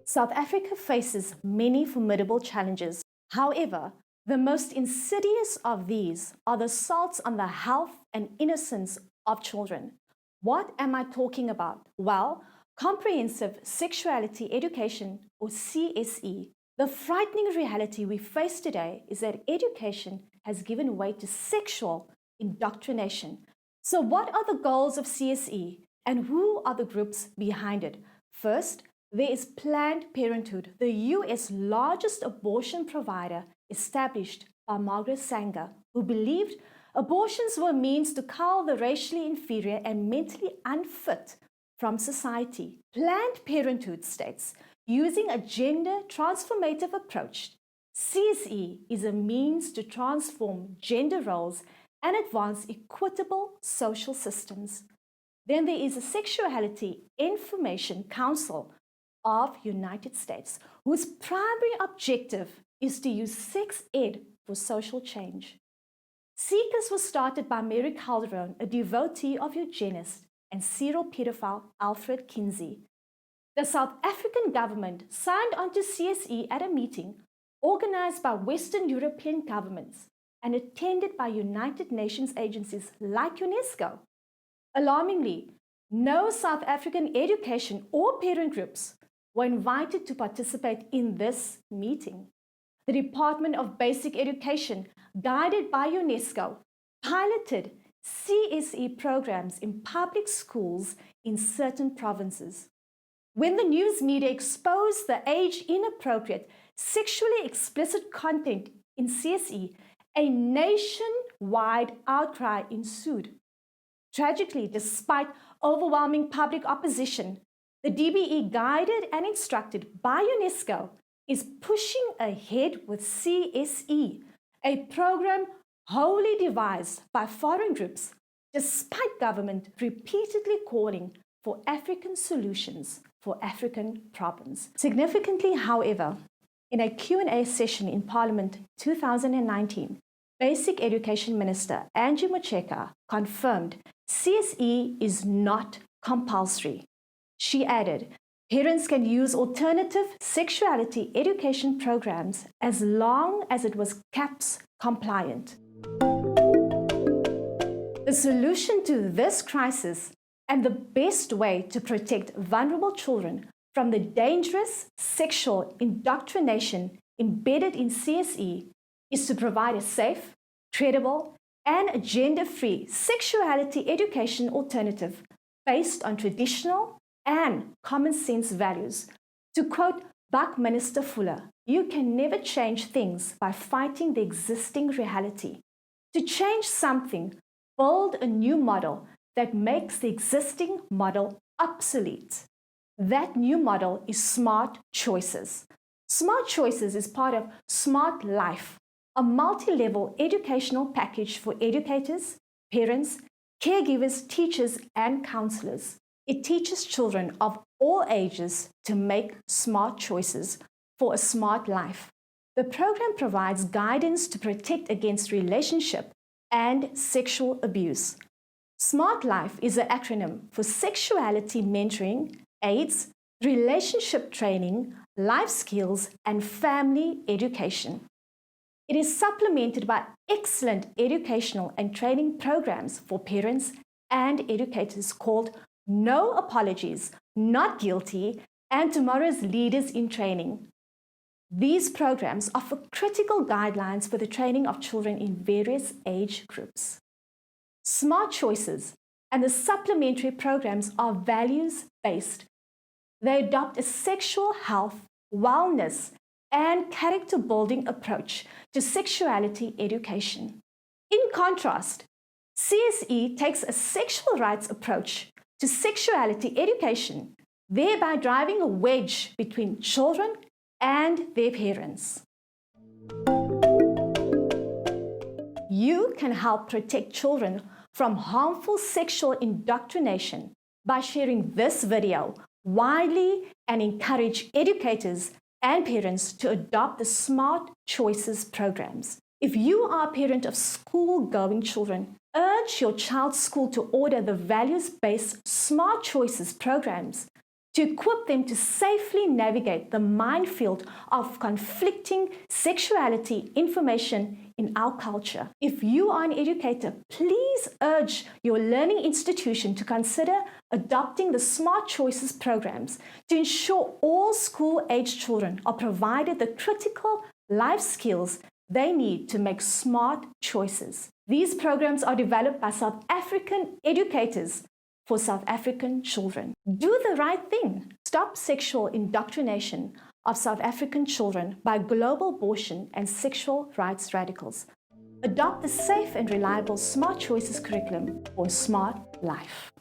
South Africa faces many formidable challenges. However, the most insidious of these are the assaults on the health and innocence of children. What am I talking about? Well, comprehensive sexuality education, or CSE. The frightening reality we face today is that education has given way to sexual indoctrination. So, what are the goals of CSE and who are the groups behind it? First, there is Planned Parenthood, the US largest abortion provider established by Margaret Sanger, who believed abortions were means to cull the racially inferior and mentally unfit from society. Planned Parenthood states, using a gender transformative approach, CSE is a means to transform gender roles and advance equitable social systems. Then there is a Sexuality Information Council of United States, whose primary objective is to use sex ed for social change. Seekers was started by Mary Calderon, a devotee of eugenist and serial pedophile Alfred Kinsey. The South African government signed on to CSE at a meeting organized by Western European governments and attended by United Nations agencies like UNESCO. Alarmingly, no South African education or parent groups were invited to participate in this meeting. The Department of Basic Education, guided by UNESCO, piloted CSE programs in public schools in certain provinces. When the news media exposed the age-inappropriate, sexually explicit content in CSE, a nationwide outcry ensued. Tragically, despite overwhelming public opposition, the DBE, guided and instructed by UNESCO, is pushing ahead with CSE, a program wholly devised by foreign groups, despite government repeatedly calling for African solutions for African problems. Significantly, however, in a Q&A session in Parliament 2019, Basic Education Minister Angie Motshekga confirmed CSE is not compulsory. She added, parents can use alternative sexuality education programs as long as it was CAPS compliant. The solution to this crisis and the best way to protect vulnerable children from the dangerous sexual indoctrination embedded in CSE is to provide a safe, credible, and gender-free sexuality education alternative based on traditional and common sense values. To quote Buckminster Fuller, you can never change things by fighting the existing reality. To change something, build a new model that makes the existing model obsolete. That new model is Smart Choices. Smart Choices is part of Smart Life, a multi-level educational package for educators, parents, caregivers, teachers, and counselors. It teaches children of all ages to make smart choices for a smart life. The program provides guidance to protect against relationship and sexual abuse. Smart Life is an acronym for Sexuality Mentoring, AIDS, Relationship Training, Life Skills, and Family Education. It is supplemented by excellent educational and training programs for parents and educators called No Apologies, Not Guilty, and Tomorrow's Leaders in Training. These programs offer critical guidelines for the training of children in various age groups. Smart Choices and the supplementary programs are values-based. They adopt a sexual health, wellness, and character-building approach to sexuality education. In contrast, CSE takes a sexual rights approach to sexuality education, thereby driving a wedge between children and their parents. You can help protect children from harmful sexual indoctrination by sharing this video widely and encourage educators and parents to adopt the Smart Choices programs. If you are a parent of school-going children, urge your child's school to order the values-based Smart Choices programs to equip them to safely navigate the minefield of conflicting sexuality information in our culture. If you are an educator, please urge your learning institution to consider adopting the Smart Choices programs to ensure all school-aged children are provided the critical life skills they need to make smart choices. These programs are developed by South African educators for South African children. Do the right thing. Stop sexual indoctrination of South African children by global abortion and sexual rights radicals. Adopt the safe and reliable Smart Choices curriculum for a smart life.